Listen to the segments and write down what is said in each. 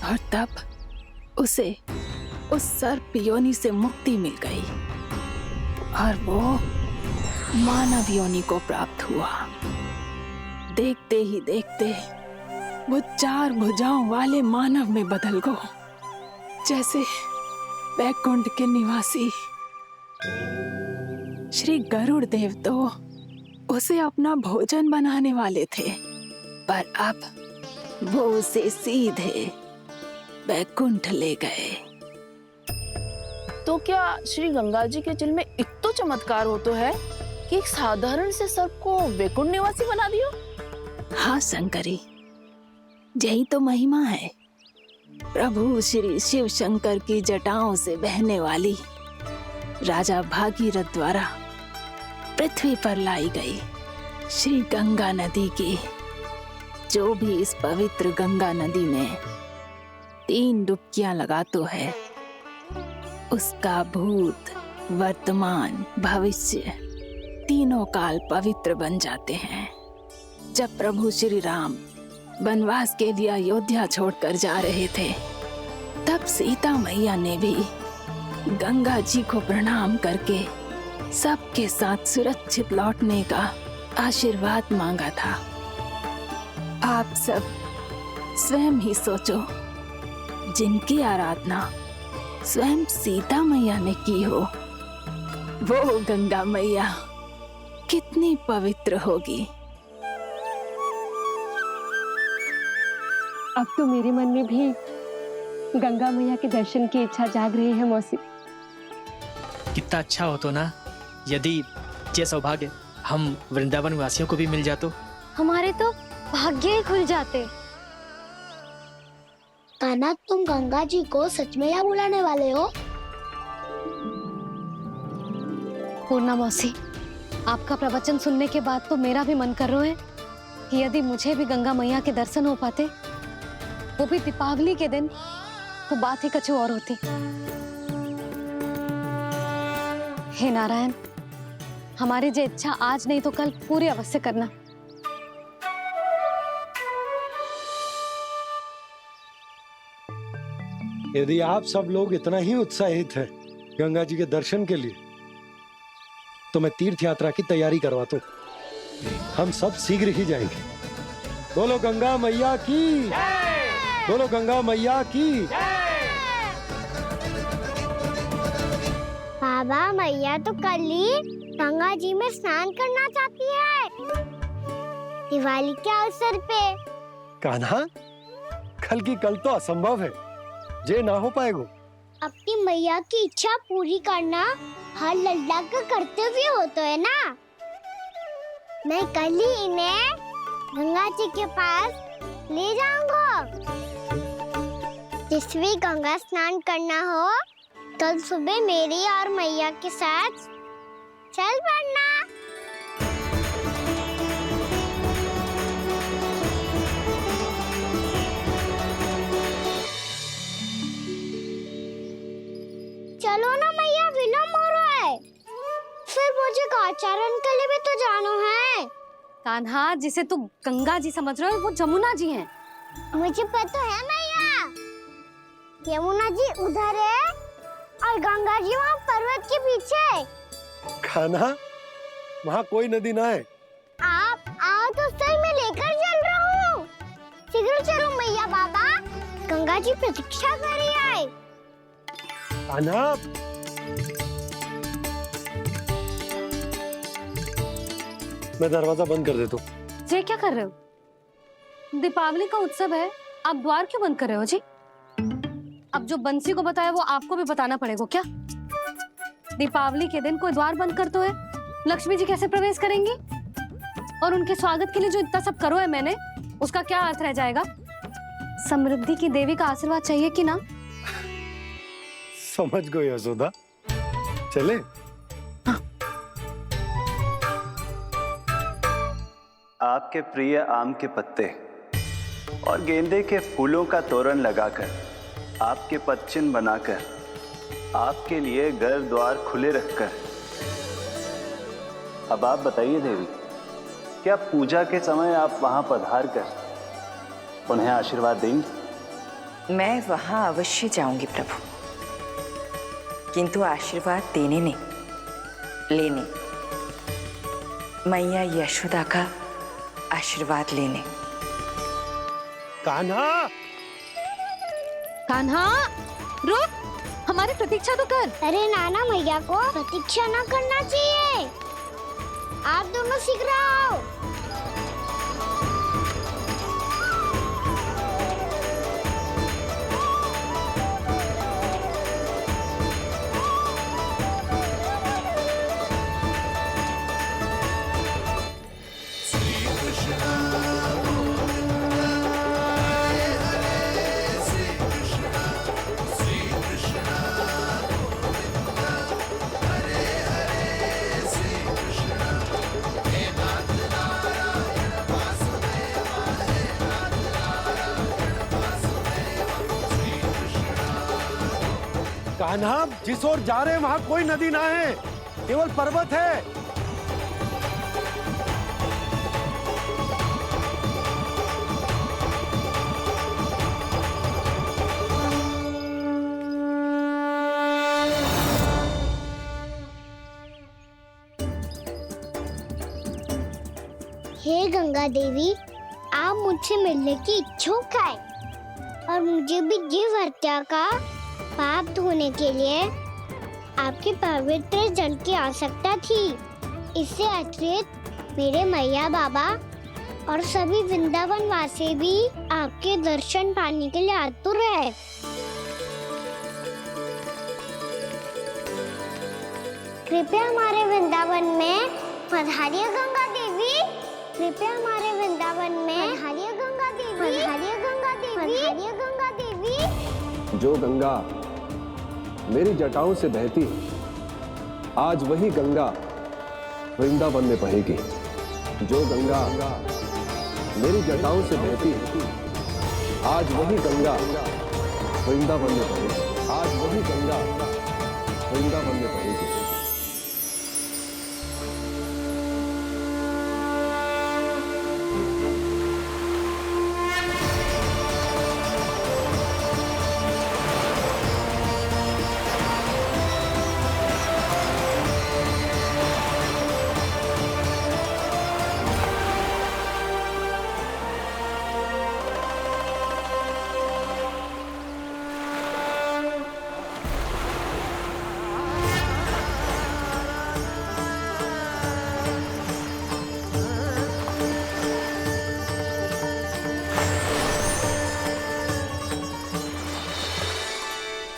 और तब उसे उस सर्प योनि से मुक्ति मिल गई और वो मानव योनि को प्राप्त हुआ। देखते ही देखते वो 4 भुजाओं वाले मानव में बदल गो, जैसे बैकुंठ के निवासी श्री गरुड़ देव तो उसे अपना भोजन बनाने वाले थे, पर अब वो उसे सीधे बैकुंठ ले गए। तो क्या श्री गंगा जी के जल में इतना चमत्कार हो तो है कि एक साधारण से सर्प को वैकुंठ निवासी बना दिया? हाँ शंकरी, यही तो महिमा है। प्रभु श्री शिव शंकर की जटाओं से बहने वाली राजा भागीरथ द्वारा पृथ्वी पर लाई गई श्री गंगा नदी की, जो भी इस पवित्र गंगा नदी में 3 डुबकियां लगातो है, उसका भूत, वर्तमान, भविष्य तीनों काल पवित्र बन जाते हैं। जब प्रभु श्री राम वनवास के लिए अयोध्या छोड़कर जा रहे थे, तब सीता मैया ने भी गंगा जी को प्रणाम करके सबके साथ सुरक्षित लौटने का आशीर्वाद मांगा था। आप सब स्वयं ही सोचो, जिनकी आराधना स्वयं सीता मैया ने की हो, वो गंगा मैया कितनी पवित्र होगी। अब तो मेरे मन में भी गंगा मैया के दर्शन की इच्छा जाग रही है मौसी। कितना अच्छा हो तो ना यदि ये सौभाग्य हम वृंदावन वासियों को भी मिल जातो। हमारे तो भाग्य ही खुल जाते। कान्हा, तुम गंगा जी को सच में यहाँ बुलाने वाले हो? पूर्णा मौसी, आपका प्रवचन सुनने के बाद तो मेरा भी मन कर रहा है कि यदि मुझे भी गंगा मैया के दर्शन हो पाते, वो भी दीपावली के दिन, तो बात ही कुछ और होती। हे नारायण, हमारी जो इच्छा आज नहीं तो कल पूरी अवश्य करना। यदि आप सब लोग इतना ही उत्साहित हैं गंगा जी के दर्शन के लिए, तो मैं तीर्थ यात्रा की तैयारी करवाता हूँ। हम सब शीघ्र ही जाएंगे। बोलो गंगा मैया की, बोलो गंगा मैया की। बाबा, मैया तो कल ही गंगा जी में स्नान करना चाहती है, दिवाली के अवसर पे। कान्हा, कल की कल तो असंभव है, जे ना हो पाएगा। अपनी मैया की इच्छा पूरी करना हर लल्ला का कर्तव्य होता है ना। मैं कल ही इन्हें गंगा जी के पास ले जाऊंगा। जिस भी गंगा स्नान करना हो, कल सुबह मेरी और मैया के साथ चल पड़ना। चलो ना मैया, विलम्ब हो रहा है। फिर मुझे गौचारण के लिए भी तो जाना है। कान्हा, जिसे तू गंगा जी समझ रहे हो, वो जमुना जी हैं। मुझे पता है मैया, यमुना जी उधर है और गंगा जी वहाँ पर्वत के पीछे। कान्हा, वहाँ कोई नदी ना है। आप आओ तो सही, मैं लेकर चल रहा हूँ। शीघ्र चलो मैया। बाबा, गंगा जी प्रतीक्षा कर रही है। कान्हा, मैं दरवाजा बंद कर देता हूँ। ये क्या कर रहे हो? दीपावली का उत्सव है, आप द्वार क्यों बंद कर रहे हो जी? अब जो बंसी को बताया वो आपको भी बताना पड़ेगा क्या? दीपावली के दिन कोई द्वार बंद कर तो है, लक्ष्मी जी कैसे प्रवेश करेंगी? और उनके स्वागत के लिए जो इतना सब करो है मैंने, उसका क्या अर्थ रह जाएगा? समृद्धि की देवी का आशीर्वाद चाहिए कि ना? समझ गई यशोदा, चले। आपके प्रिय आम के पत्ते और गेंदे के फूलों का तोरण लगाकर, आपके पदचिन्ह बनाकर, आपके लिए घर द्वार खुले रखकर, अब आप बताइए देवी, क्या पूजा के समय आप वहां पधार कर उन्हें आशीर्वाद देंगी? मैं वहां अवश्य जाऊंगी प्रभु, किंतु आशीर्वाद देने नहीं, लेने। मैया यशोदा का आशीर्वाद लेने। कान्हा, कान्हा रुक, हमारी प्रतीक्षा तो कर। अरे नाना, मैया को प्रतीक्षा ना करना चाहिए। आप दोनों शीघ्र आओ। कान्हा, जिस ओर जा रहे हैं वहां कोई नदी ना है, केवल पर्वत है। हे गंगा देवी, आप मुझसे मिलने की इच्छुक है और मुझे भी जीव हत्या का पाप धोने के लिए आपके पवित्र जल की आवश्यकता थी। इससे अतिरिक्त मेरे मैया बाबा और सभी वृंदावन वासी भी आपके दर्शन पाने के लिए आतुर है। कृपया हमारे वृंदावन में पधारिए गंगा देवी। कृपया हमारे वृंदावन में पधारिए गंगा देवी। पधारिए गंगा देवी। पधारिए गंगा देवी। जो गंगा मेरी जटाओं से बहती है, आज वही गंगा वृंदावन में बहेगी। जो गंगा मेरी जटाओं से बहती है, आज वही गंगा वृंदावन में बहेगी। आज वही गंगा वृंदावन में बहेगी।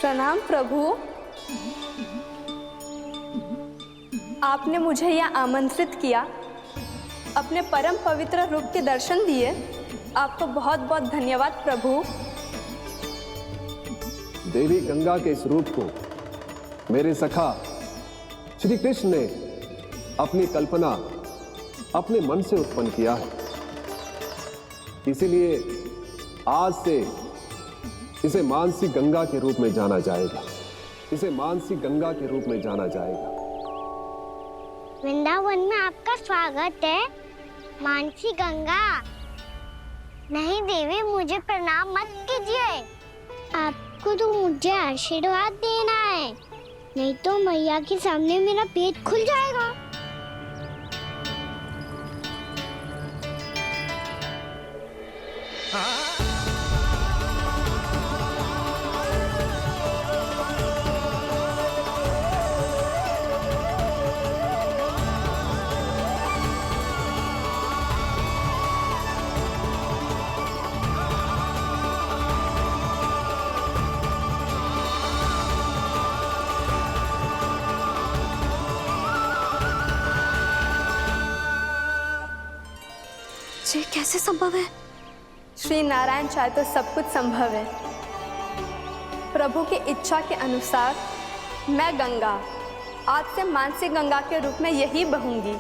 प्रणाम प्रभु, आपने मुझे यहाँ आमंत्रित किया, अपने परम पवित्र रूप के दर्शन दिए। आपको बहुत बहुत धन्यवाद प्रभु। देवी गंगा के इस रूप को मेरे सखा श्री कृष्ण ने अपनी कल्पना अपने मन से उत्पन्न किया है। इसीलिए आज से इसे मानसी गंगा के रूप में जाना जाएगा। इसे मानसी गंगा के रूप में जाना जाएगा। वृंदावन में आपका स्वागत है मानसी गंगा। नहीं देवी, मुझे प्रणाम मत कीजिए। आपको तो मुझे आशीर्वाद देना है, नहीं तो मैया के सामने मेरा पेट खुल जाएगा। ये कैसे संभव है? श्री नारायण चाहे तो सब कुछ संभव है। प्रभु की इच्छा के अनुसार मैं गंगा आज से मानसी गंगा के रूप में यही बहूंगी,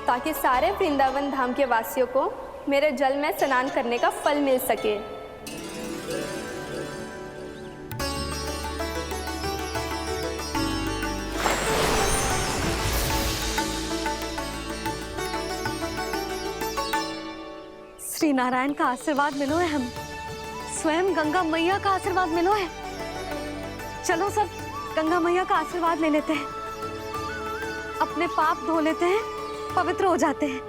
ताकि सारे वृंदावन धाम के वासियों को मेरे जल में स्नान करने का फल मिल सके। श्री नारायण का आशीर्वाद मिलो है हम। स्वयं गंगा मैया का आशीर्वाद मिलो है। चलो सब गंगा मैया का आशीर्वाद ले लेते हैं, अपने पाप धो लेते हैं, पवित्र हो जाते हैं।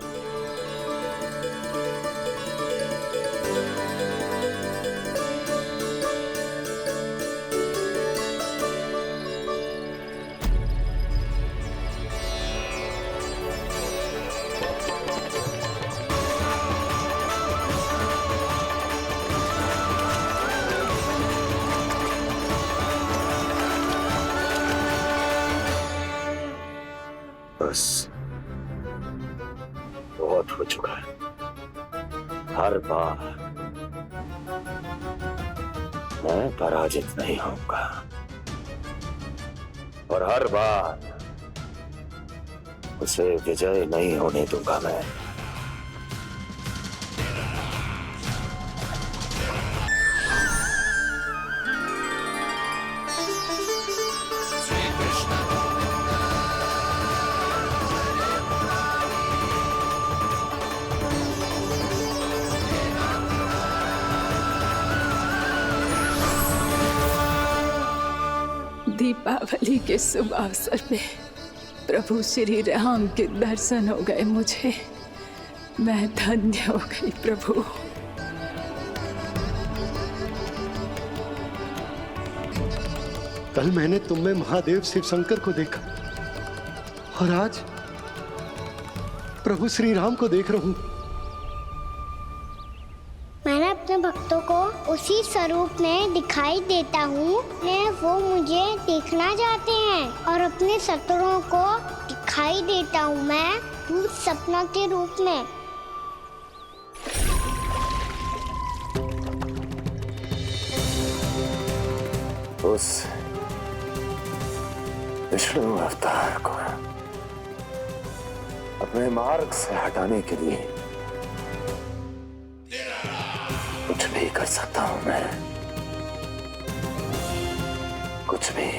बस बहुत हो चुका है। हर बार मैं पराजित नहीं होऊंगा और हर बार उसे विजय नहीं होने दूंगा मैं। दीपावली के शुभ अवसर पे प्रभु श्री राम के दर्शन हो गए मुझे। मैं धन्य हो गई प्रभु। कल मैंने तुम में महादेव शिव शंकर को देखा और आज प्रभु श्री राम को देख रहा हूं। मैंने अपने भक्तों को उसी स्वरूप में दिखाई देता हूँ। वो मुझे देखना चाहते हैं और अपने शत्रुओं को दिखाई देता हूँ मैं भूत सपना के रूप में। उस विष्णु अवतार को अपने मार्ग से हटाने के लिए कुछ भी कर सकता हूं मैं, कुछ भी।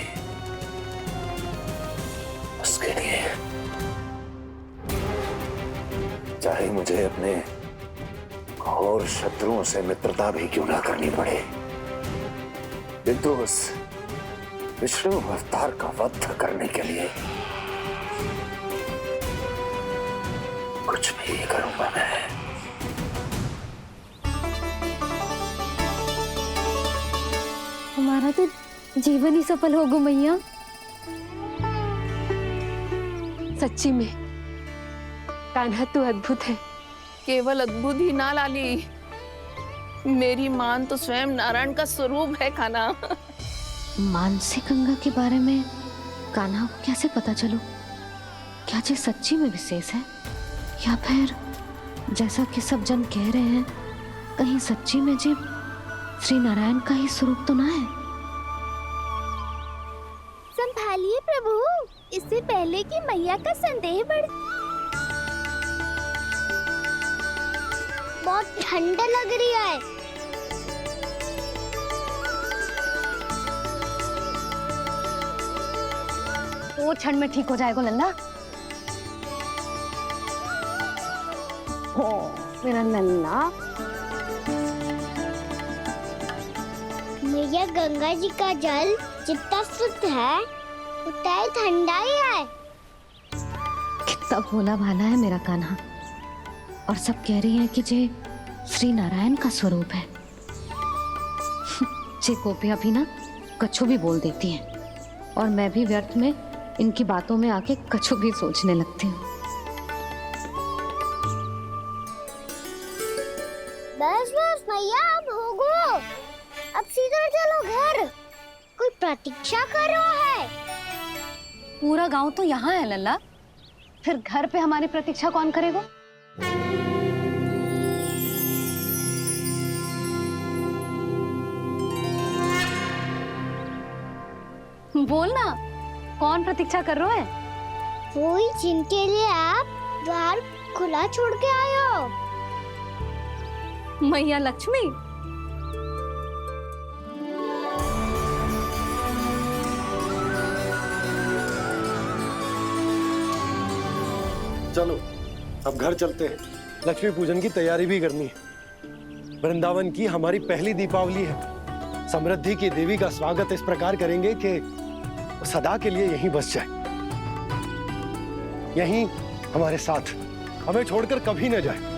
उसके लिए चाहे मुझे अपने घोर शत्रुओं से मित्रता भी क्यों ना करनी पड़े, किंतु उस विष्णु अवतार का वध करने के लिए कुछ भी करूंगा मैं। हमारा तो जीवन ही सफल होगा मैया। सच्ची में कान्हा तू अद्भुत है। केवल अद्भुत ही ना लाली, मेरी मान तो स्वयं नारायण का स्वरूप है कान्हा। मानसी गंगा के बारे में कान्हा को कैसे पता चलो? क्या जी सच्ची में विशेष है या फिर जैसा कि सब जन कह रहे हैं कहीं सच्ची में जी श्री नारायण का ही स्वरूप तो ना है? संभालिए प्रभु, इससे पहले कि मैया का संदेह बढ़। बहुत ठंडा लग रही है। वो ठंड में ठीक हो जाएगा लल्ला। हो मेरा लल्ला। मैया गंगा जी का जल जितना शुद्ध है उतना ही ठंडा ही है। कितना भोला भाला है मेरा कान्हा। और सब कह रही हैं कि जे श्री नारायण का स्वरूप है। जे गोपियां भी ना कछु भी बोल देती हैं और मैं भी व्यर्थ में इनकी बातों में आके कछु भी सोचने लगती हूँ। बस बस मैया, अब होगो, अब सीधा चलो घर। कोई प्रतीक्षा कर रहा है। पूरा गांव तो यहाँ है लल्ला, फिर घर पे हमारी प्रतीक्षा कौन करेगा? बोल ना, कौन प्रतीक्षा कर रहा है? वही जिनके लिए आप द्वार खुला छोड़ के आए हो। मैया लक्ष्मी। चलो अब घर चलते हैं, लक्ष्मी पूजन की तैयारी भी करनी है। वृंदावन की हमारी पहली दीपावली है। समृद्धि की देवी का स्वागत इस प्रकार करेंगे कि वो सदा के लिए यहीं बस जाए, यहीं हमारे साथ, हमें छोड़कर कभी न जाए।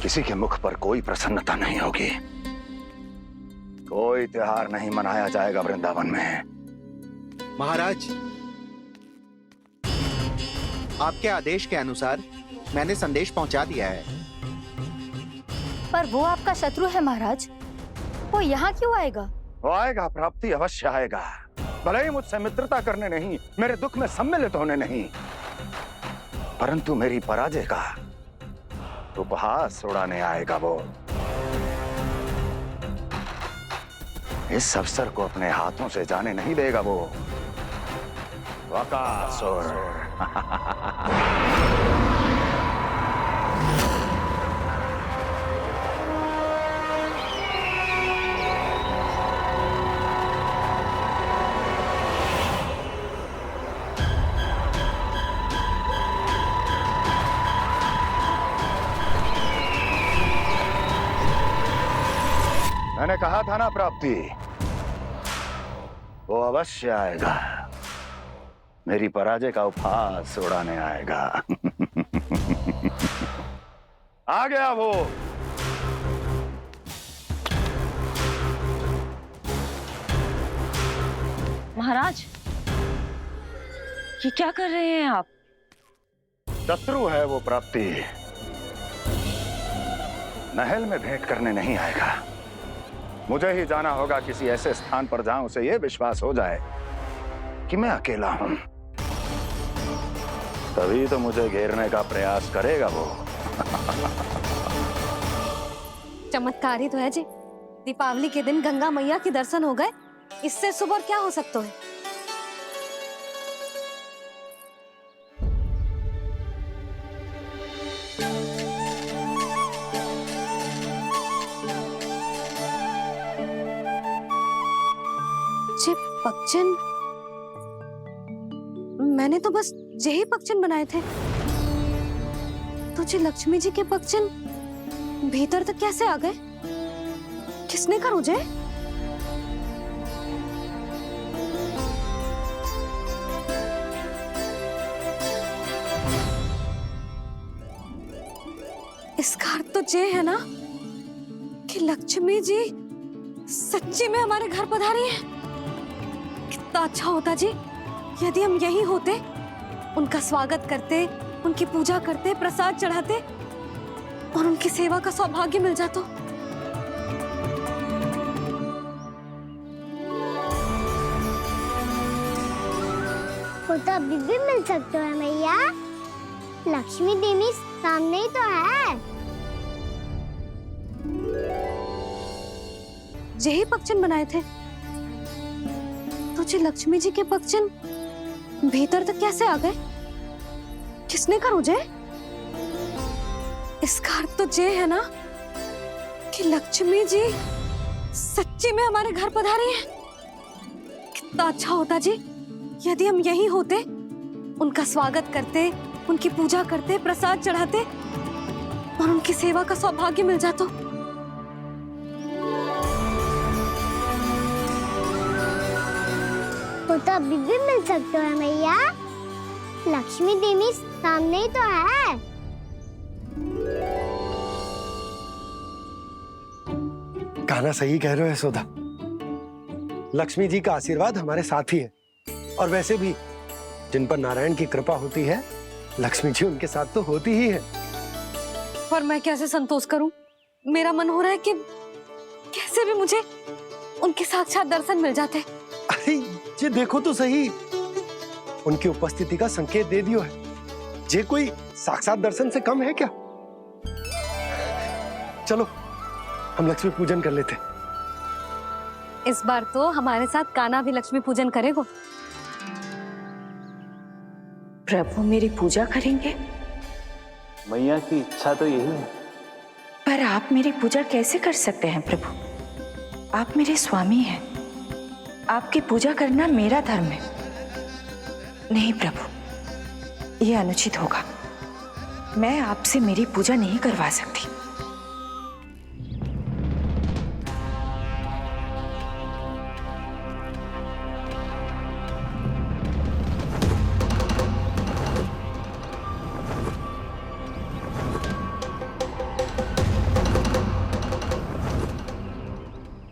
किसी के मुख पर कोई प्रसन्नता नहीं होगी, कोई त्योहार नहीं मनाया जाएगा वृंदावन में। महाराज, आपके आदेश के अनुसार मैंने संदेश पहुंचा दिया है। पर वो आपका शत्रु है महाराज, वो यहाँ क्यों आएगा? वो आएगा, प्राप्ति अवश्य आएगा। भले ही मुझसे मित्रता करने नहीं, मेरे दुख में सम्मिलित होने नहीं, परंतु मेरी पराजय का उपहास उड़ाने आएगा वो। इस अवसर को अपने हाथों से जाने नहीं देगा वो। वकासुर। मैंने कहा था ना प्राप्ति, वो अवश्य आएगा, मेरी पराजय का उपहास उड़ाने आएगा। आ गया वो। महाराज, ये क्या कर रहे हैं आप? शत्रु है वो प्राप्ति, महल में भेंट करने नहीं आएगा। मुझे ही जाना होगा किसी ऐसे स्थान पर जहां उसे यह विश्वास हो जाए कि मैं अकेला हूं, तभी तो मुझे घेरने का प्रयास करेगा वो। चमत्कार ही तो है जी, दीपावली के दिन गंगा मैया के दर्शन हो गए, इससे शुभ और क्या हो सकता है? पक्षन, मैंने तो बस यही पक्षन बनाए थे। तुझे लक्ष्मी जी के पक्षन भीतर तक कैसे आ गए? किसने कर मुझे? इसका अर्थ तो ये है ना कि लक्ष्मी जी सच्ची में हमारे घर पधारी है। कितना अच्छा होता जी यदि हम यहीं होते, उनका स्वागत करते, उनकी पूजा करते, प्रसाद चढ़ाते और उनकी सेवा का सौभाग्य मिल जाता। वो तो अभी भी मिल सकते हैं मैया, लक्ष्मी देवी सामने ही तो है। यही पक्षन बनाए थे। तुझे लक्ष्मी जी के पक्षन भीतर तक कैसे आ गए? किसने कर मुझे? इसका अर्थ तो ये है ना कि लक्ष्मी जी सच्ची में हमारे घर पधारी है। कितना अच्छा होता जी यदि हम यहीं होते, उनका स्वागत करते, उनकी पूजा करते, प्रसाद चढ़ाते और उनकी सेवा का सौभाग्य मिल जाता। वो तो अभी भी मिल सकते हैं मैया, लक्ष्मी देवी सामने ही तो है। कान्हा सही कह रहे हो यशोदा, लक्ष्मी जी का आशीर्वाद हमारे साथ ही है। और वैसे भी जिन पर नारायण की कृपा होती है, लक्ष्मी जी उनके साथ तो होती ही है। पर मैं कैसे संतोष करूं? मेरा मन हो रहा है कि कैसे भी मुझे उनके साक्षात दर्शन मिल जाते। अरे ये देखो तो सही, उनकी उपस्थिति का संकेत दे दियो है। ये कोई साक्षात दर्शन से कम है क्या? चलो हम लक्ष्मी पूजन कर लेते। इस बार तो हमारे साथ कान्हा भी लक्ष्मी पूजन करेगा। प्रभु मेरी पूजा करेंगे? मैया की इच्छा तो यही है। पर आप मेरी पूजा कैसे कर सकते हैं प्रभु? आप मेरे स्वामी हैं, आपकी पूजा करना मेरा धर्म है। नहीं प्रभु, यह अनुचित होगा। मैं आपसे मेरी पूजा नहीं करवा सकती।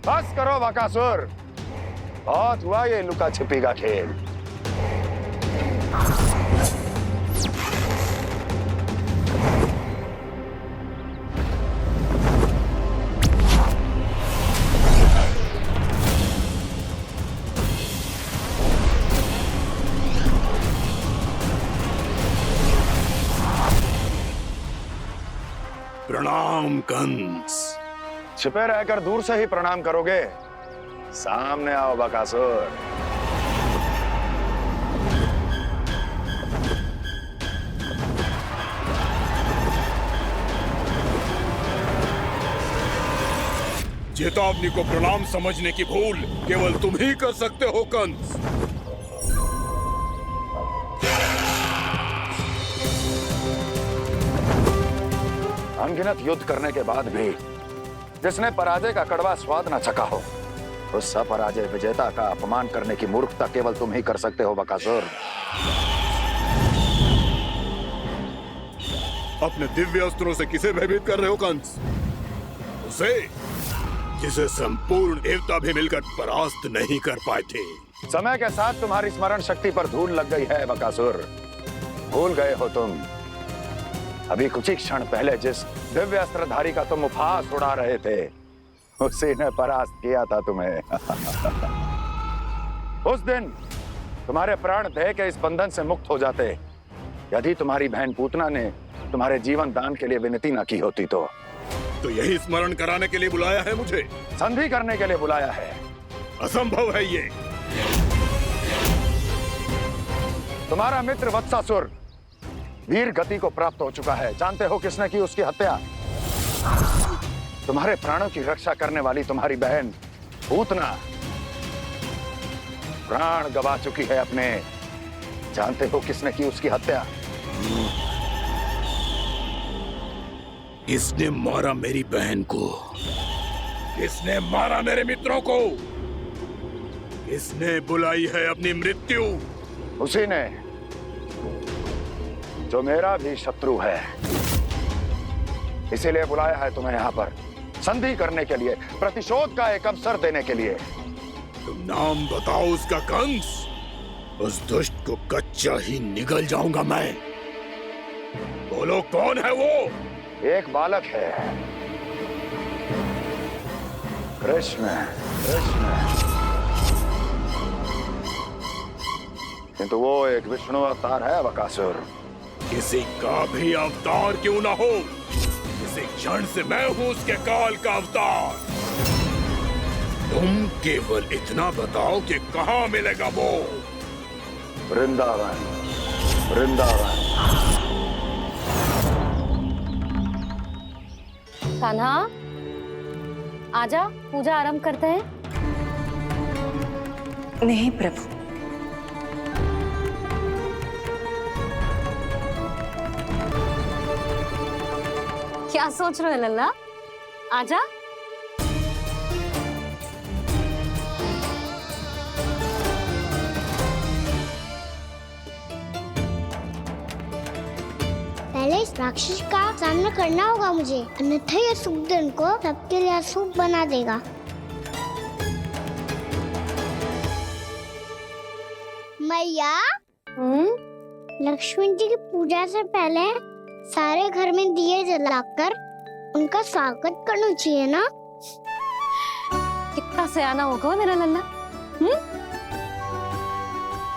बस करो बकासुर, बहुत हुआ ये लुका छिपी का खेल। प्रणाम कंस। छिपे रहकर दूर से ही प्रणाम करोगे? सामने आओ बकासुर। चेतावनी को प्रणाम समझने की भूल केवल तुम ही कर सकते हो कंस। अनगिनत युद्ध करने के बाद भी जिसने पराजय का कड़वा स्वाद न चखा हो, उस अपराजय विजेता का अपमान करने की मूर्खता केवल तुम ही कर सकते हो बकासुर। अपने दिव्य अस्त्रों से किसे भयभीत कर रहे हो कंस? उसे जिसे संपूर्ण देवता भी मिलकर परास्त नहीं कर पाए थे। समय के साथ तुम्हारी स्मरण शक्ति पर धूल लग गई है बकासुर। भूल गए हो तुम अभी कुछ ही क्षण पहले जिस दिव्य अस्त्रधारी का तुम उपहास उड़ा रहे थे, उसी ने परास्त किया था तुम्हें। उस दिन तुम्हारे प्राण देह के इस बंधन से मुक्त हो जाते यदि तुम्हारी बहन पूतना ने तुम्हारे जीवन दान के लिए विनती न की होती तो यही स्मरण कराने के लिए बुलाया है मुझे? संधि करने के लिए बुलाया है। असंभव है ये। तुम्हारा मित्र वत्सासुर वीर गति को प्राप्त हो चुका है। जानते हो किसने की उसकी हत्या? तुम्हारे प्राणों की रक्षा करने वाली तुम्हारी बहन पूतना प्राण गवा चुकी है अपने। जानते हो किसने की उसकी हत्या? किसने मारा मेरी बहन को? किसने मारा मेरे मित्रों को? किसने बुलाई है अपनी मृत्यु? उसी ने जो मेरा भी शत्रु है। इसीलिए बुलाया है तुम्हें यहाँ पर संधि करने के लिए, प्रतिशोध का एक अवसर देने के लिए। तुम नाम बताओ उसका कंस। उस दुष्ट को कच्चा ही निगल जाऊंगा मैं। बोलो कौन है वो? एक बालक है, कृष्ण। किंतु वो एक विष्णु अवतार है बकासुर। किसी का भी अवतार क्यों ना हो, इसी क्षण से मैं हूं उसके काल का अवतार। तुम केवल इतना बताओ कि कहां मिलेगा वो? वृंदावन। वृंदावन। कान्हा, आजा, पूजा आरंभ करते हैं। नहीं प्रभु, क्या सोच रहे हो लल्ला? आजा। पहले इस राक्षस का सामना करना होगा मुझे, अन्यथा ये शुभ दिन को सबके लिए अशुभ बना देगा। मैया, लक्ष्मी जी की पूजा से पहले सारे घर में दिए जलाकर उनका स्वागत करना चाहिए ना? कितना सयाना होगा मेरा लल्ला।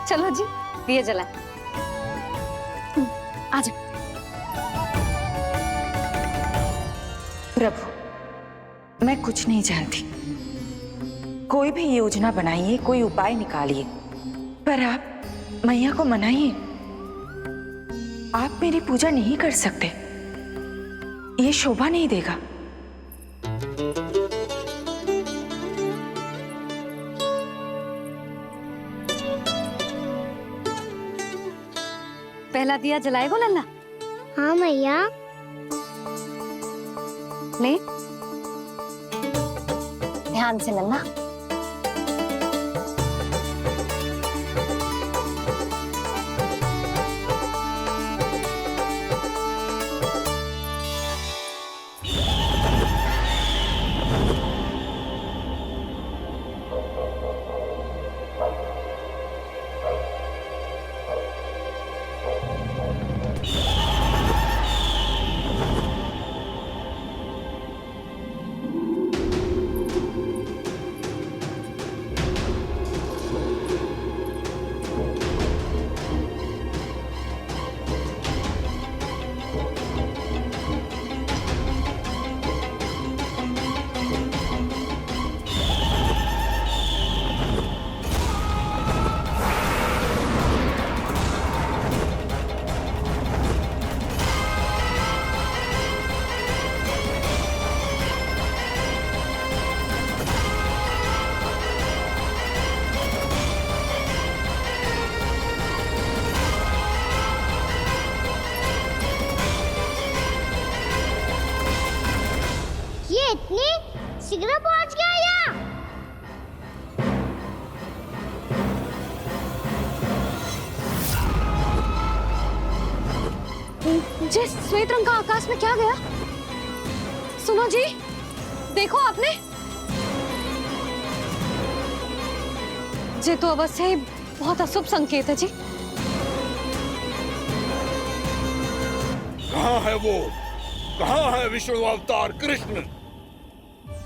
चलो जी, दिए जलाए। आजा। प्रभु, मैं कुछ नहीं जानती। कोई भी योजना बनाइए, कोई उपाय निकालिए, पर आप मैया को मनाइए। आप मेरी पूजा नहीं कर सकते, ये शोभा नहीं देगा। पहला दिया जलाएगो लल्ला? हाँ मैया। ले, ध्यान से लल्ला। इतनी शीघ्र पहुंच गया यहाँ। जी, श्वेत रंग का आकाश में क्या गया? सुनो जी, देखो आपने। जी तो अवश्य ही बहुत अशुभ संकेत है जी। कहाँ है वो? कहाँ है विष्णु अवतार कृष्ण?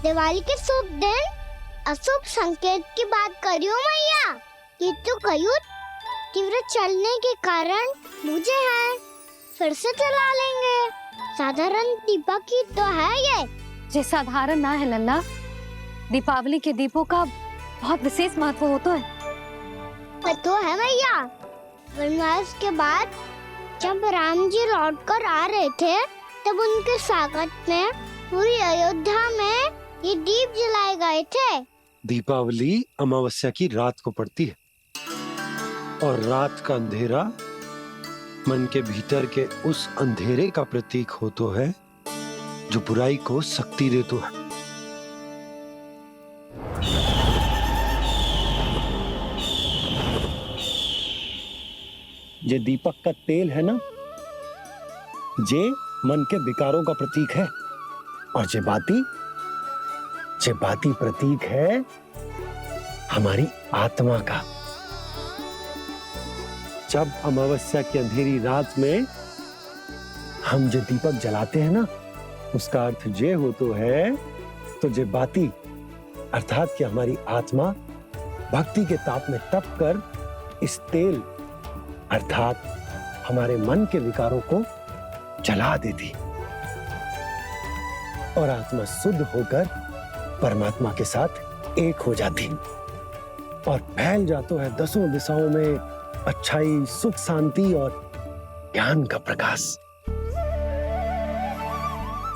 दिवाली के शुभ दिन अशुभ संकेत की बात करियो मैया। ये तो कयूर तीव्र चलने के कारण मुझे है, फिर से चला लेंगे। साधारण दीपक ही तो है ये। साधारण ना है लल्ला, दीपावली के दीपों का बहुत विशेष महत्व होता है। तो है मैया। वनवास के बाद जब राम जी लौट कर आ रहे थे तब उनके स्वागत में पूरी अयोध्या में ये दीप जलाए गए थे। दीपावली अमावस्या की रात को पड़ती है और रात का अंधेरा मन के भीतर के उस अंधेरे का प्रतीक हो तो है जो बुराई को शक्ति दे तो है। ये दीपक का तेल है ना, जे मन के विकारों का प्रतीक है, और जे बाती प्रतीक है हमारी आत्मा का। जब अमावस्या की अंधेरी रात में हम जो दीपक जलाते हैं ना, उसका अर्थ जे हो तो है, तो जे बाती अर्थात कि हमारी आत्मा भक्ति के ताप में तप कर इस तेल अर्थात हमारे मन के विकारों को जला देती और आत्मा शुद्ध होकर परमात्मा के साथ एक हो जाती और फैल जाता है दसों दिशाओं में अच्छाई, सुख, शांति और ज्ञान का प्रकाश।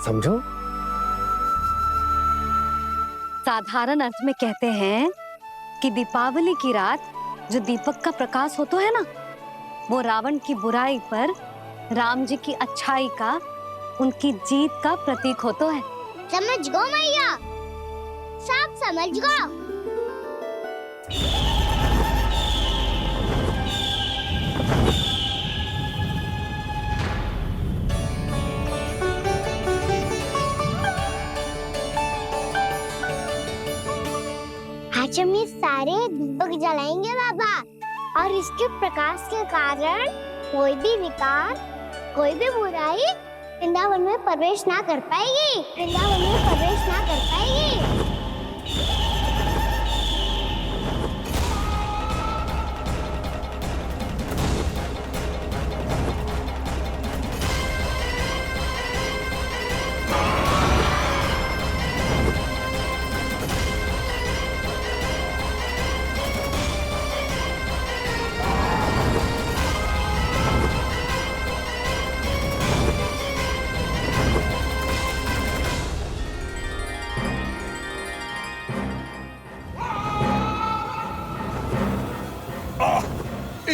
समझो? साधारण अर्थ में कहते हैं कि दीपावली की रात जो दीपक का प्रकाश होता है ना, वो रावण की बुराई पर राम जी की अच्छाई का, उनकी जीत का प्रतीक होता है। समझ गो मैया, सब समझ गो। आज हम ये सारे दीपक जलाएंगे बाबा, और इसके प्रकाश के कारण कोई भी विकार, कोई भी बुराई वृंदावन में प्रवेश ना कर पाएगी, वृंदावन में प्रवेश ना कर पाएगी।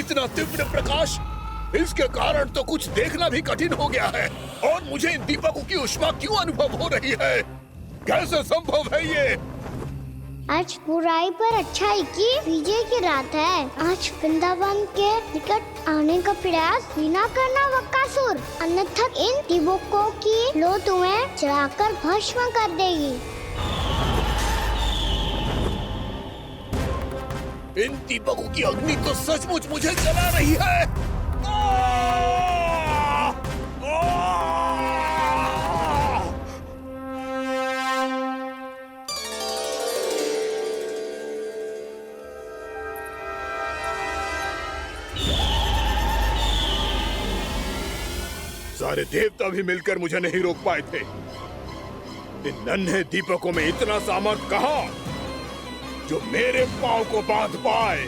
इतना तीव्र प्रकाश इसके कारण तो कुछ देखना भी कठिन हो गया है। और मुझे इन दीपकों की उष्मा क्यों अनुभव हो रही है? कैसे संभव है ये? आज बुराई पर अच्छाई की विजय की रात है। आज वृंदावन के निकट आने का प्रयास बिना करना बकासुर, अन्यथा इन दीपकों की लो तुम्हें जलाकर भस्म कर देगी। इन दीपकों की अग्नि तो सचमुच मुझे जला रही है। सारे देवता भी मिलकर मुझे नहीं रोक पाए थे। इन नन्हे दीपकों में इतना सामर्थ कहां जो मेरे पांव को बांध पाए।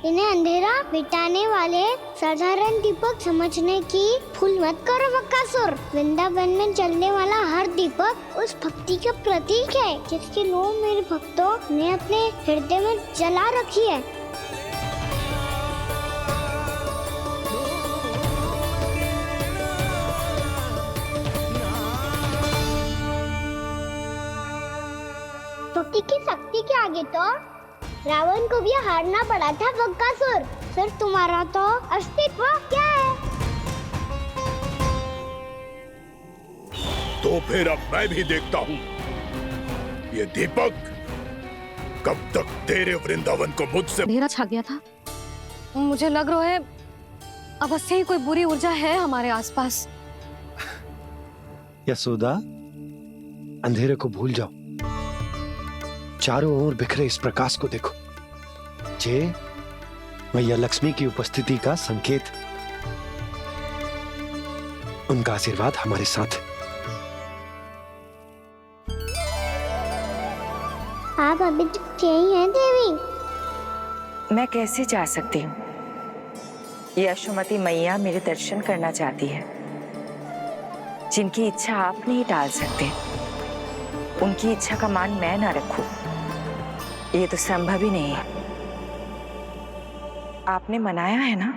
इन्हें अंधेरा मिटाने वाले साधारण दीपक समझने की भूल मत करो बकासुर। वृंदावन में जलने वाला हर दीपक उस भक्ति का प्रतीक है जिसकी लो मेरे भक्तों ने अपने हृदय में जला रखी है। भक्ति की शक्ति के आगे तो रावण को भी हारना पड़ा था बकासुर। फिर तुम्हारा तो अस्तित्व क्या है? तो फिर अब मैं भी देखता हूँ ये दीपक कब तक तेरे वृंदावन को मुझसे। अंधेरा छा गया था। मुझे लग रहा है अवश्य ही कोई बुरी ऊर्जा है हमारे आसपास। यशोदा, अंधेरे को भूल जाओ। चारों ओर बिखरे इस प्रकाश को देखो। जे मैया लक्ष्मी की उपस्थिति का संकेत। उनका आशीर्वाद हमारे साथ है। आप अभी तक यही हैं देवी? मैं कैसे जा सकती हूँ? यशोमती मैया मेरे दर्शन करना चाहती है। जिनकी इच्छा आप नहीं टाल सकते, उनकी इच्छा का मान मैं ना रखूं, ये तो संभव ही नहीं है। आपने मनाया है ना?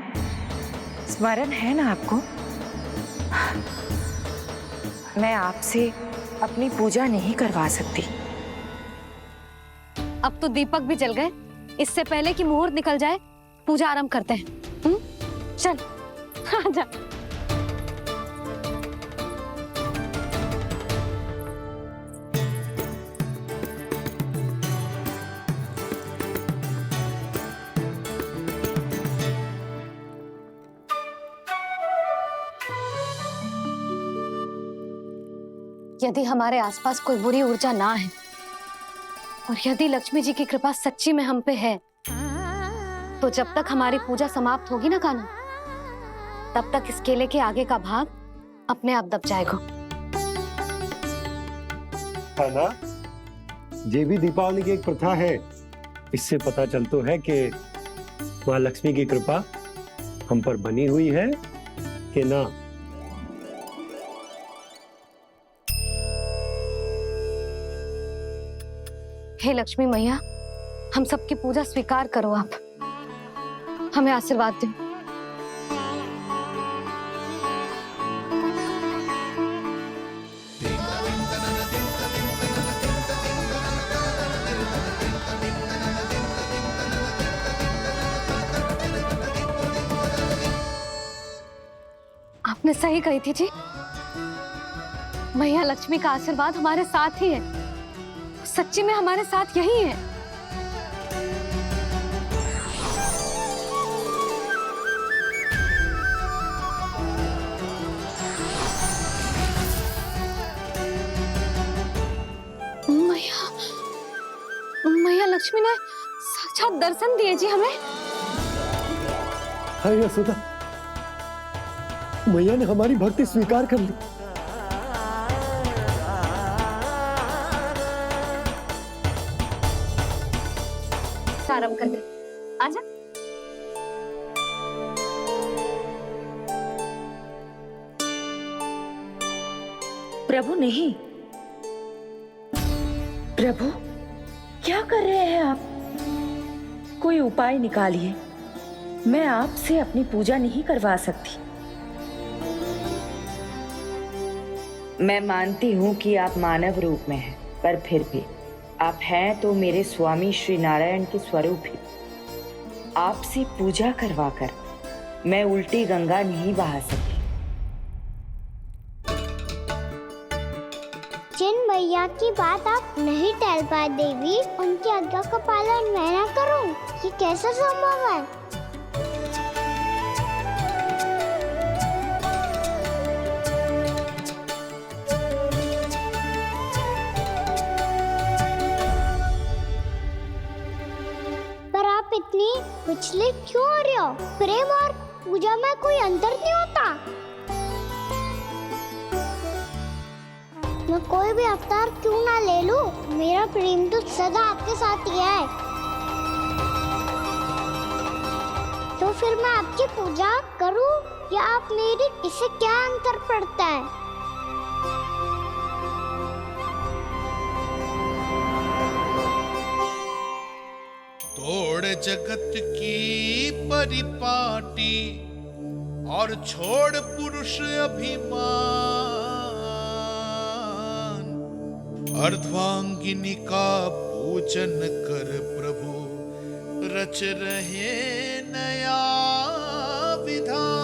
स्मरण है ना आपको? मैं आपसे अपनी पूजा नहीं करवा सकती। अब तो दीपक भी जल गए। इससे पहले कि मुहूर्त निकल जाए पूजा आरंभ करते हैं। चल आजा। यदि हमारे आसपास कोई बुरी ऊर्जा ना है और यदि लक्ष्मी जी की कृपा सच्ची में हम पे है, तो जब तक हमारी पूजा समाप्त होगी ना कान्हा, तब तक इस केले के आगे का भाग अपने आप दब जाएगा। है ना? ये भी दीपावली की एक प्रथा है। इससे पता चलता है कि माँ लक्ष्मी की कृपा हम पर बनी हुई है कि ना। हे लक्ष्मी मैया, हम सबकी पूजा स्वीकार करो। आप हमें आशीर्वाद दो। आपने सही कही थी जी। मैया लक्ष्मी का आशीर्वाद हमारे साथ ही है। सच्ची में हमारे साथ यही है। मैया लक्ष्मी ने साक्षात दर्शन दिए जी हमें। हाय यशोदा, मैया ने हमारी भक्ति स्वीकार कर ली। आरंभ कर दे। आजा। प्रभु नहीं। प्रभु क्या कर रहे हैं आप? कोई उपाय निकालिए। मैं आपसे अपनी पूजा नहीं करवा सकती। मैं मानती हूँ कि आप मानव रूप में हैं, पर फिर भी आप हैं तो मेरे स्वामी श्री नारायण के स्वरूप ही। आपसे पूजा करवाकर मैं उल्टी गंगा नहीं बहा सकी। जिन भैया की बात आप नहीं टाल पाए देवी, उनकी आज्ञा का पालन मैं ना करूं, ये कैसा संभव है? पर आप इतनी विचलित क्यों हो रहे हो? प्रेम और पूजा में कोई अंतर नहीं होता। मैं कोई भी अवतार क्यों ना ले लूं, मेरा प्रेम तो सदा आपके साथ ही है। तो फिर मैं आपकी पूजा करूं या आप मेरी, इससे क्या अंतर पड़ता है? तोड़ जगत की परिपाटी और छोड़ पुरुष अभिमान, अर्धांगिनी का पूजन कर प्रभु रच रहे नया विधान।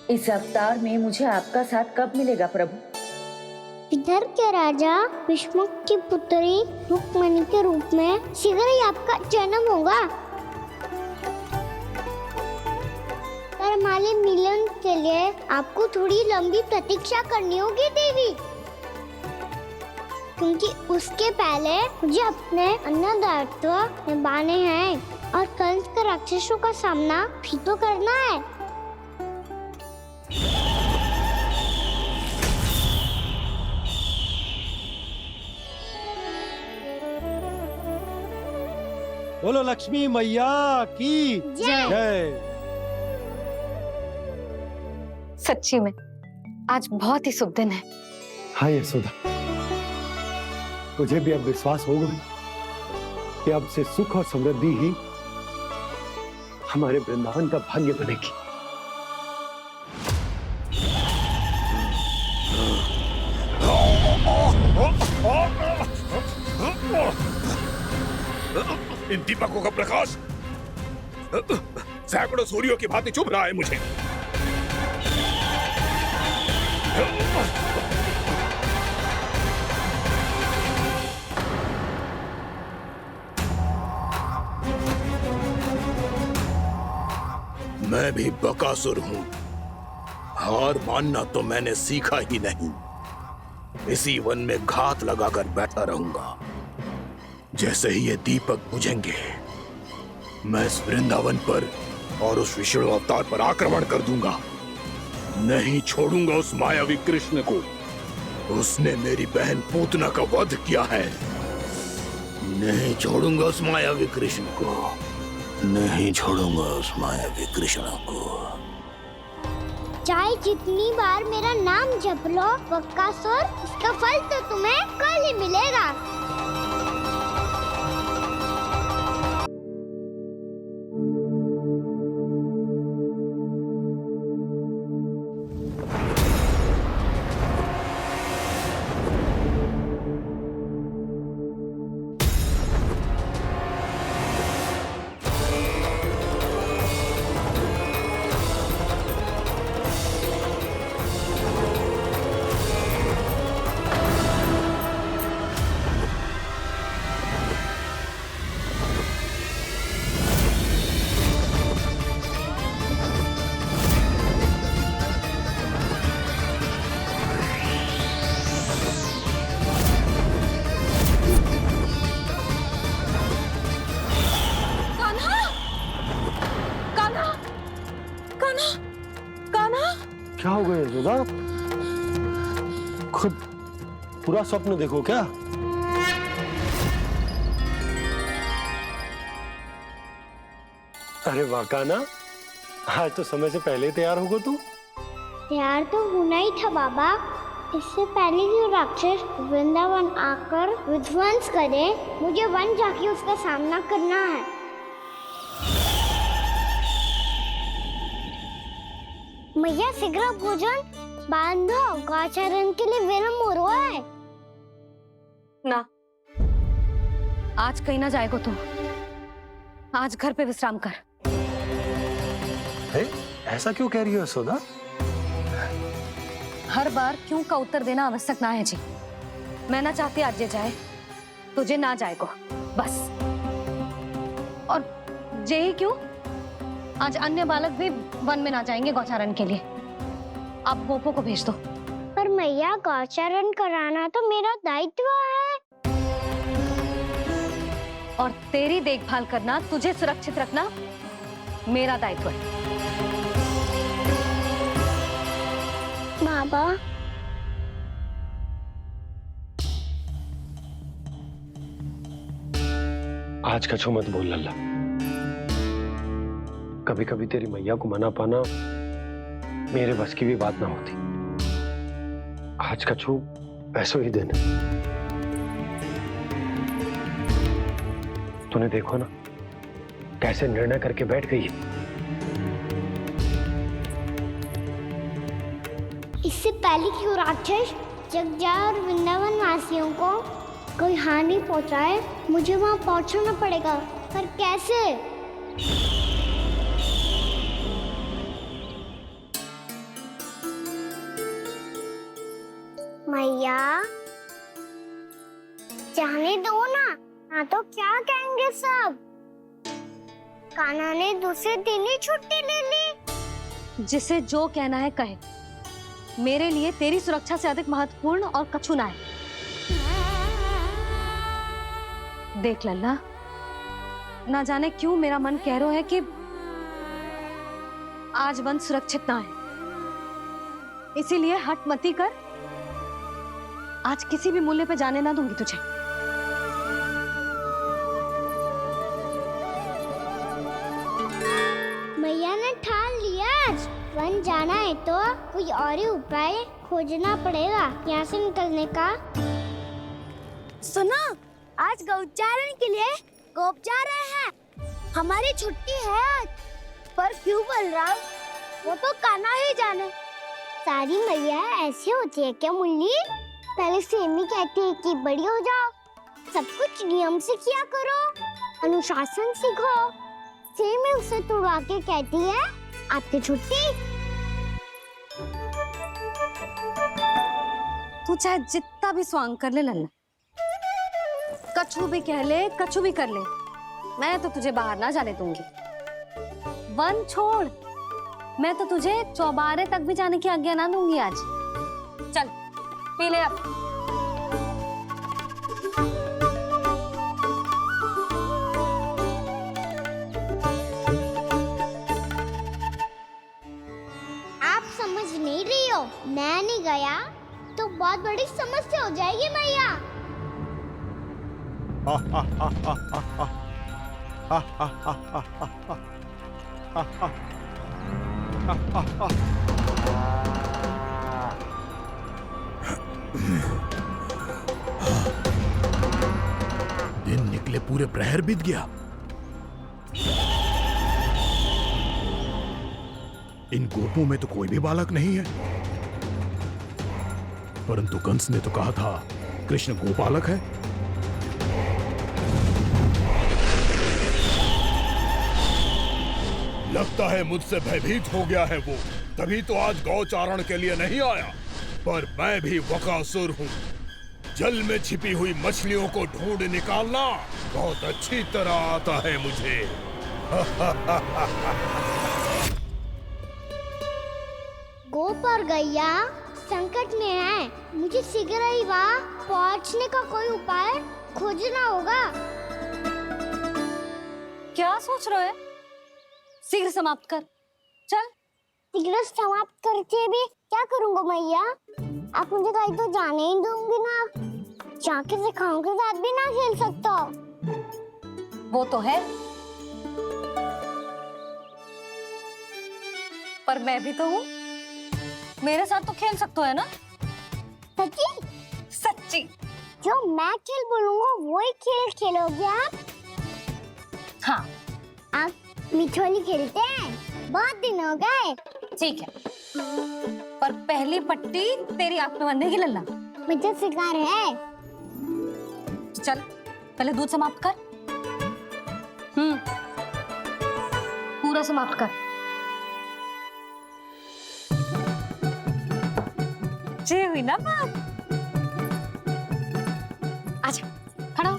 इस अवतार में मुझे आपका साथ कब मिलेगा प्रभु? इधर के राजा भीष्मक की पुत्री रुक्मणी के रूप में शीघ्र ही आपका जन्म होगा। पर हमारे मिलन के लिए आपको थोड़ी लंबी प्रतीक्षा करनी होगी देवी, क्योंकि उसके पहले मुझे अपने अन्य दायित्व निभाने हैं और कंस के राक्षसों का सामना भी तो करना है। बोलो लक्ष्मी मैया की जय। सच्ची में आज बहुत ही शुभ दिन है। हाँ यशोदा, तुझे भी अब विश्वास होगा कि अब से सुख और समृद्धि ही हमारे वृंदावन का भाग्य बनेगी। इन दीपकों का प्रकाश सैकड़ों सूर्यों की भांति चुभ रहा है मुझे। मैं भी बकासुर हूं, हार मानना तो मैंने सीखा ही नहीं। इसी वन में घात लगाकर बैठा रहूंगा। जैसे ही ये दीपक बुझेंगे, मैं इस वृंदावन पर और उस विष्णु अवतार पर आक्रमण कर दूंगा। नहीं छोड़ूंगा उस मायावी कृष्ण को। उसने मेरी बहन पूतना का वध किया है। नहीं छोड़ूंगा उस मायावी कृष्ण को। नहीं छोड़ूंगा उस मायावी कृष्ण को। चाहे जितनी बार मेरा नाम जप लो बकासुर, इसका फल तो तुम्हें कल ही मिलेगा। क्या हो गया यशोदा? खुद पूरा स्वप्न देखो क्या? अरे वाह ना, आज तो समय से पहले तैयार होगा तू। तैयार तो होना ही था बाबा। इससे पहले कि राक्षस वृंदावन आकर विध्वंस करे, मुझे वन जाके उसका सामना करना है। मैया शीघ्र भोजन बांधो, गौचरण के लिए विलंब हो रहा है। ना, आज कहीं ना जाएगा तुम। आज घर पे विश्राम कर। ऐसा क्यों कह रही हो यशोदा? हर बार क्यों का उत्तर देना आवश्यक ना है जी। मैं ना चाहती आज ये जाए, तुझे ना जाएगा बस। और यही क्यों, आज अन्य बालक भी वन में ना जाएंगे गौचारण के लिए। आप गोपो को भेज दो। पर मैया गौचरण कराना तो मेरा दायित्व है। और तेरी देखभाल करना, तुझे सुरक्षित रखना मेरा दायित्व है। बाबा, आज कछु मत बोल लल्ला। कभी कभी तेरी मैया को मना पाना मेरे बस की भी बात ना होती। आज कछु ऐसो ही दिन है। तूने देखो ना कैसे निर्णय करके बैठ गई है। इससे पहले कि वो राक्षस जगजा और वृंदावन वासियों को कोई हानि पहुंचाए, मुझे वहां पहुंचना पड़ेगा। पर कैसे? मैया, जाने दो ना तो क्या कहेंगे सब। कान्हा ने दूसरे दिन ही छुट्टी ले ली। जिसे जो कहना है कहे, मेरे लिए तेरी सुरक्षा से अधिक महत्वपूर्ण और कछु ना है। देख लल्ला, ना जाने क्यों मेरा मन कह रहा है कि आज वन सुरक्षित ना है। इसीलिए हट मती कर, आज किसी भी मूल्य पे जाने ना दूंगी तुझे। मैया ने ठान लिया, आज वन जाना है तो कोई और ही उपाय खोजना पड़ेगा यहाँ से निकलने का। सुनो, आज गौचारण के लिए गोप जा रहे हैं। हमारी छुट्टी है आज। पर क्यों बलराम? वो तो कान्हा ही जाने। सारी मैया ऐसी होती है क्या मुन्नी? पहले सेमी कहती है कि बड़ी हो जाओ, सब कुछ नियम से किया करो, अनुशासन सीखो। सेमी उसे तुड़वा के कहती है आपकी छुट्टी। तू चाहे जितना भी स्वांग कर ले लल्ला, कछु भी कह ले, कछु भी कर ले, मैं तो तुझे बाहर ना जाने दूंगी। वन छोड़, मैं तो तुझे चौबारे तक भी जाने की आज्ञा ना दूंगी आज। चल पी ले अब। आप समझ नहीं रही हो, मैं नहीं गया तो बहुत बड़ी समस्या हो जाएगी मैया। दिन निकले पूरे प्रहर बीत गया। इन गोपों में तो कोई भी बालक नहीं है, परंतु कंस ने तो कहा था कृष्ण गोपालक है। लगता है मुझसे भयभीत हो गया है वो, तभी तो आज गौचारण के लिए नहीं आया। पर मैं भी बकासुर हूँ। जल में छिपी हुई मछलियों को ढूंढ निकालना बहुत अच्छी तरह आता है मुझे। गोप और गैया संकट में है, मुझे शीघ्र ही वहाँ पहुँचने का कोई उपाय खोजना होगा। क्या सोच रहे हो? शीघ्र समाप्त कर, चल। शीघ्र समाप्त करके भी क्या करूँगा मैया? आप मुझे कहीं तो जाने ही दूंगी ना। जाके सिखाओं के साथ भी ना खेल सकता। वो तो है, पर मैं भी तो हूँ, मेरे साथ तो खेल सकते हो, है ना? सच्ची? सच्ची। जो मैं खेल बोलूंगा वही खेल खेलोगे आप? हाँ। आप मिठोली खेलते हैं? बहुत दिन हो गए। ठीक है, पर पहली पट्टी तेरी आंख में बंधेगी लल्ला। मुझे शिकार है। चल पहले दूध समाप्त कर। पूरा समाप्त कर। जे हुई ना बात। आजा, खड़ा हो।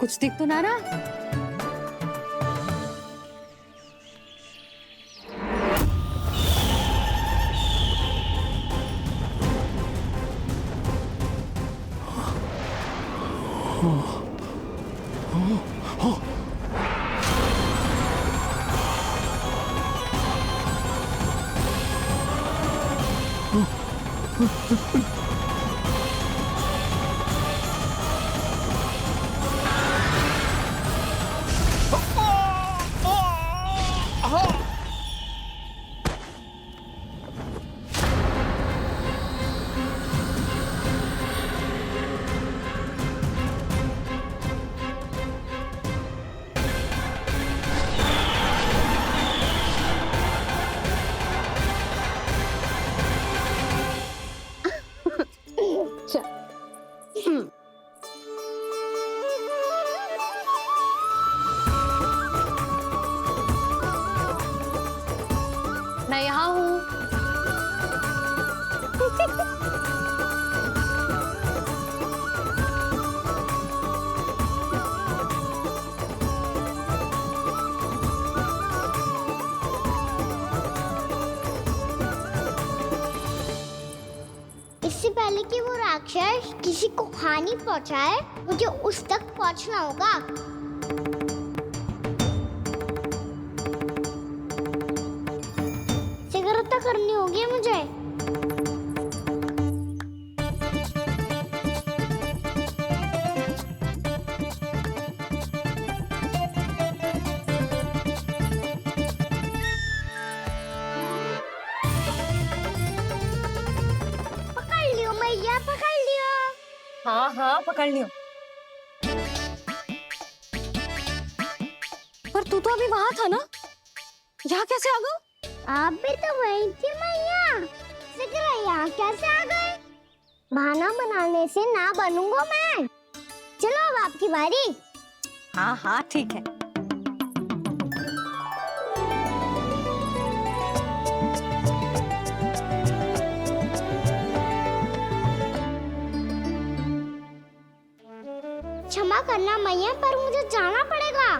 कुछ दिख तो ना रहा। मैं यहाँ हूँ। इससे पहले कि वो राक्षस किसी को हानि पहुंचाए, मुझे उस तक पहुंचना होगा। सिगरेट करनी होगी मुझे। पकड़ लियो मैया, पकड़ लियो। हाँ हाँ पकड़ लियो। पर तू तो अभी वहां था ना, यहाँ कैसे आ गया? आप भी तो वही थी मैया। सिगरा यहाँ कैसे आ गए? बहाना बनाने से ना बनूंगा मैं। चलो अब आपकी बारी। हाँ हाँ ठीक है। क्षमा करना मैया, पर मुझे जाना पड़ेगा।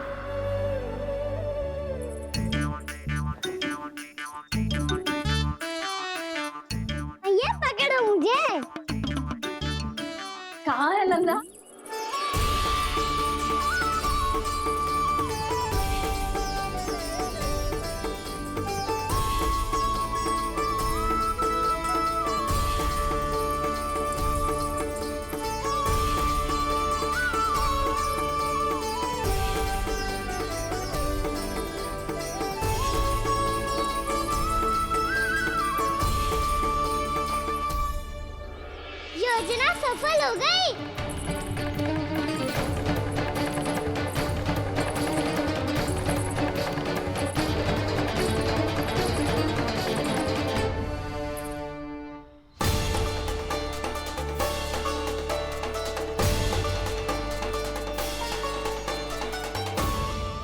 मैया पकड़ो मुझे। कहाँ है लल्ला? योजना सफल हो गई।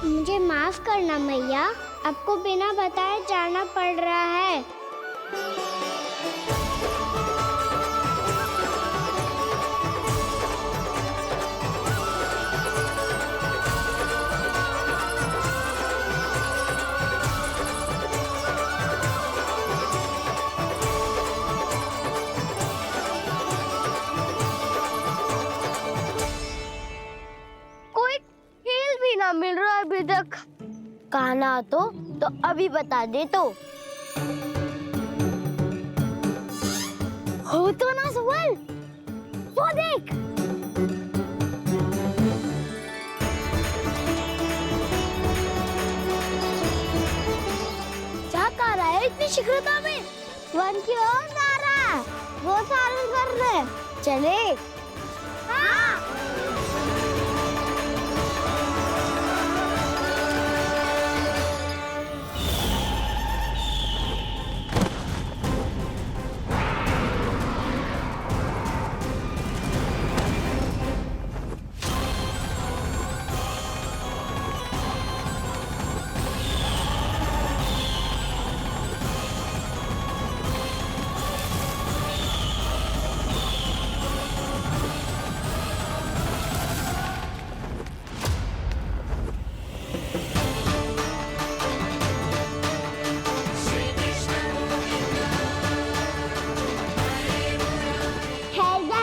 मुझे माफ करना मैया, आपको बिना बताए जाना पड़ रहा है। कोई खेल भी ना मिल रहा अभी तक। कान्हा तो तो अभी बता दे तो। हो तो ना सुबल, वो देख। क्या कर रहा है इतनी शीघ्रता में? वन की ओर जा रहा है, वो सारे कर रहे। चले। हाँ।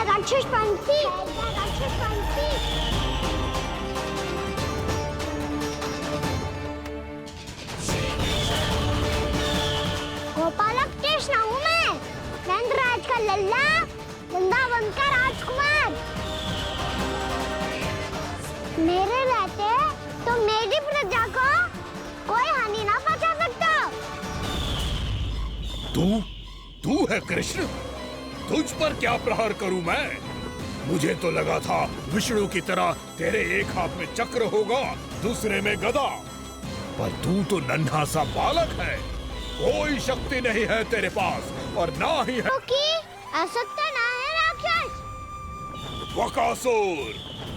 राक्षस पंछी, राक्षस पंछी। गोपालक कृष्ण हूँ मैं, नंदराज का लल्ला, वृंदावन का राजकुमार। मेरे रहते तो मेरी प्रजा को कोई हानि ना पहुंचा सकता। तू है कृष्ण? तुझ पर क्या प्रहार करूं मैं? मुझे तो लगा था विष्णु की तरह तेरे एक हाथ में चक्र होगा, दूसरे में गदा, पर तू तो नन्हा सा बालक है। कोई शक्ति नहीं है तेरे पास और ना ही है असत्य ना है राक्षस। वकासुर,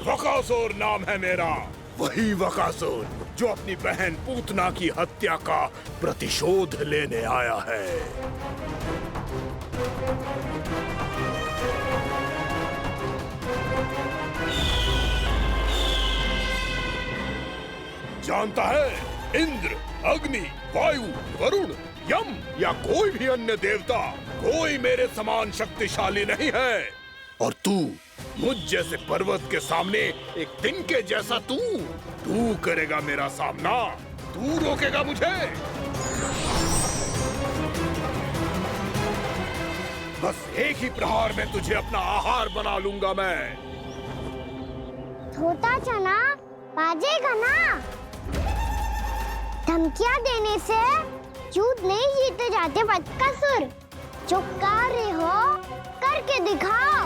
वकासुर नाम है मेरा। वही वकासुर जो अपनी बहन पूतना की हत्या का प्रतिशोध लेने आया है। जानता है, इंद्र, अग्नि, वायु, वरुण, यम या कोई भी अन्य देवता, कोई मेरे समान शक्तिशाली नहीं है। और तू, मुझ जैसे पर्वत के सामने एक तिनके जैसा तू करेगा मेरा सामना? तू रोकेगा मुझे? बस एक ही प्रहार में तुझे अपना आहार बना लूंगा मैं। छोटा चना बाजेगा ना। धमकियां देने से युद्ध नहीं जीते जाते बदकसूर। जो कार्य हो करके दिखाओ।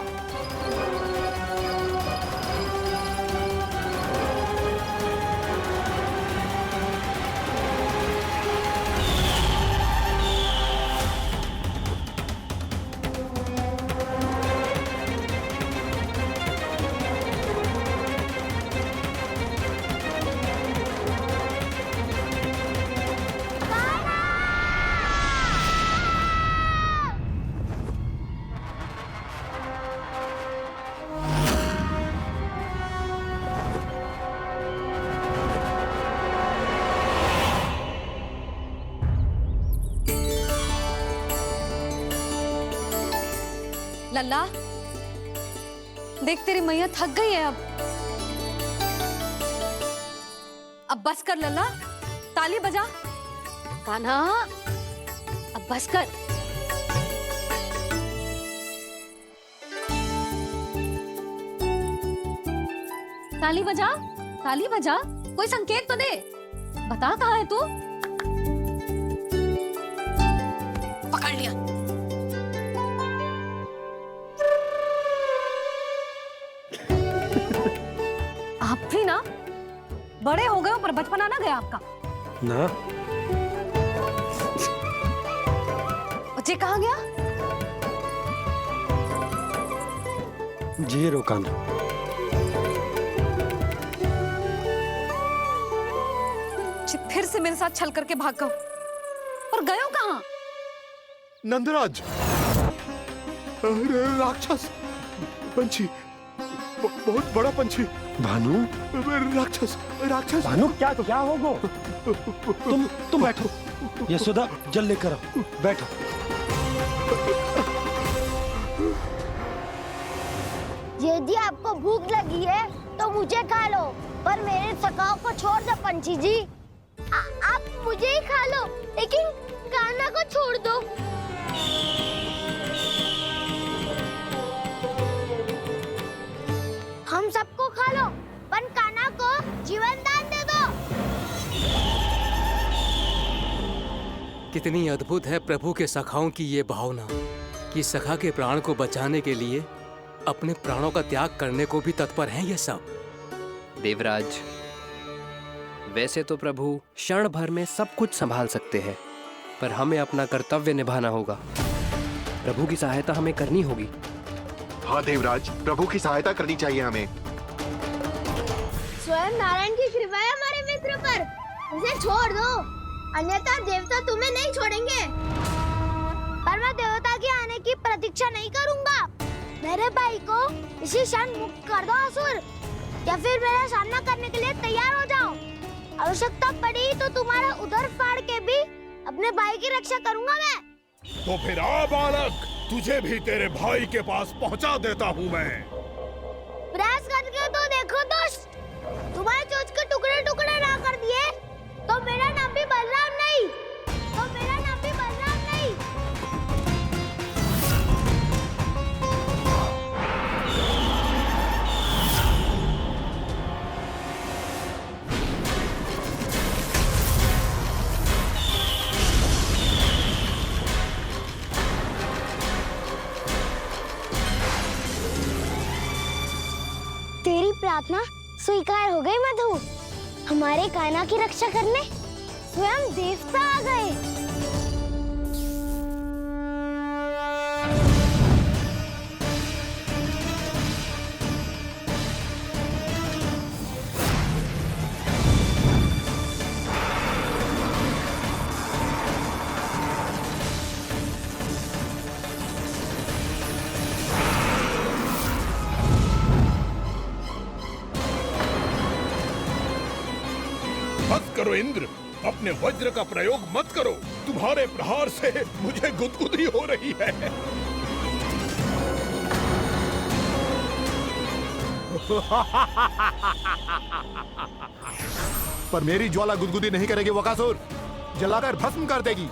लल्ला, देख तेरी मैया थक गई है अब बस कर लल्ला, ताली बजा। कान्हा, अब बस कर। ताली बजा, ताली बजा, कोई संकेत तो दे। बता कहाँ है तू? पकड़ लिया। आप भी ना बड़े हो गए हो, पर बचपना ना गया आपका ना। बच्चे कहाँ गया? जी रोकाना। फिर से मेरे साथ छल करके भाग गए, और गए हो कहाँ? नंदराज, राक्षस पंछी, बहुत बड़ा पंछी। भानु, राक्षस, राक्षस। भानु, क्या होगा? तुम बैठो। यशोदा, जल लेकर आओ, बैठो। यदि आपको भूख लगी है तो मुझे खा लो, पर मेरे थकाव को छोड़ दो पंछी जी। आप मुझे ही खा लो, लेकिन कान्हा को छोड़ दो। हम सबको खा लो, पर कान्हा को जीवन दान दे दो। कितनी अद्भुत है प्रभु के सखाओं की ये भावना कि सखा के प्राण को बचाने के लिए अपने प्राणों का त्याग करने को भी तत्पर हैं ये सब। देवराज, वैसे तो प्रभु क्षण भर में सब कुछ संभाल सकते हैं, पर हमें अपना कर्तव्य निभाना होगा। प्रभु की सहायता हमें करनी होगी। हाँ देवराज, प्रभु की सहायता करनी चाहिए हमें। स्वयं नारायण की कृपा है हमारे मित्र पर, उसे छोड़ दो, अन्यथा देवता तुम्हें नहीं छोड़ेंगे। पर मैं देवता के आने की प्रतीक्षा नहीं करूंगा। मेरे भाई को इसी क्षण मुक्त कर दो असुर, या फिर मेरा सामना करने के लिए तैयार हो जाओ। आवश्यकता पड़ी तो तुम्हारा उधर फाड़ के भी अपने भाई की रक्षा करूंगा मैं। तो फिर आ बालक, तुझे भी तेरे भाई के पास पहुंचा देता हूँ मैं। प्रयास करके तो देखो दोस्त, तुम्हारे चोंच के टुकड़े टुकड़े ना कर दिए तो मेरा नाम भी बलराम नहीं, तो मेरा नाम भी बलराम नहीं। तेरी प्रार्थना स्वीकार हो गई मधु। हमारे कान्हा की रक्षा करने स्वयं देवता आ गए। मत करो इंद्र, अपने वज्र का प्रयोग मत करो। तुम्हारे प्रहार से मुझे गुदगुदी हो रही है। पर मेरी ज्वाला गुदगुदी नहीं करेगी वकासुर, जलाकर भस्म कर देगी।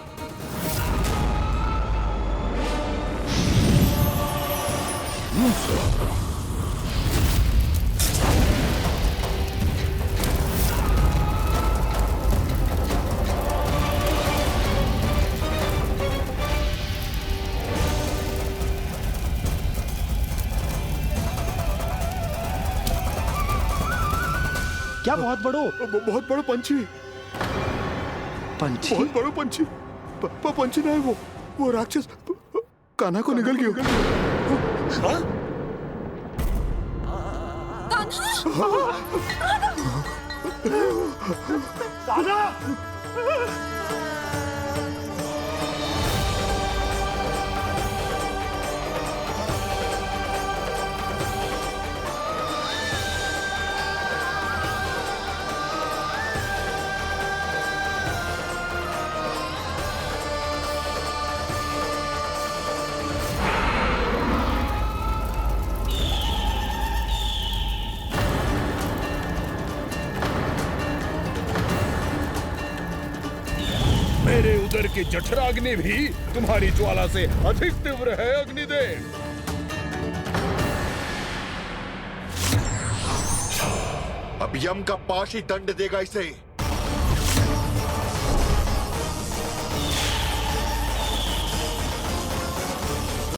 क्या बहुत बहुत बड़ो पंछी। पंछी? बहुत बड़ो पंछी। पंछी ना है वो राक्षस कान्हा को निगल गया। हाँ? कान्हा! मेरे उदर की जठराग्नि भी तुम्हारी ज्वाला से अधिक तीव्र है अग्निदेव। अब यम का पाश ही दंड देगा इसे।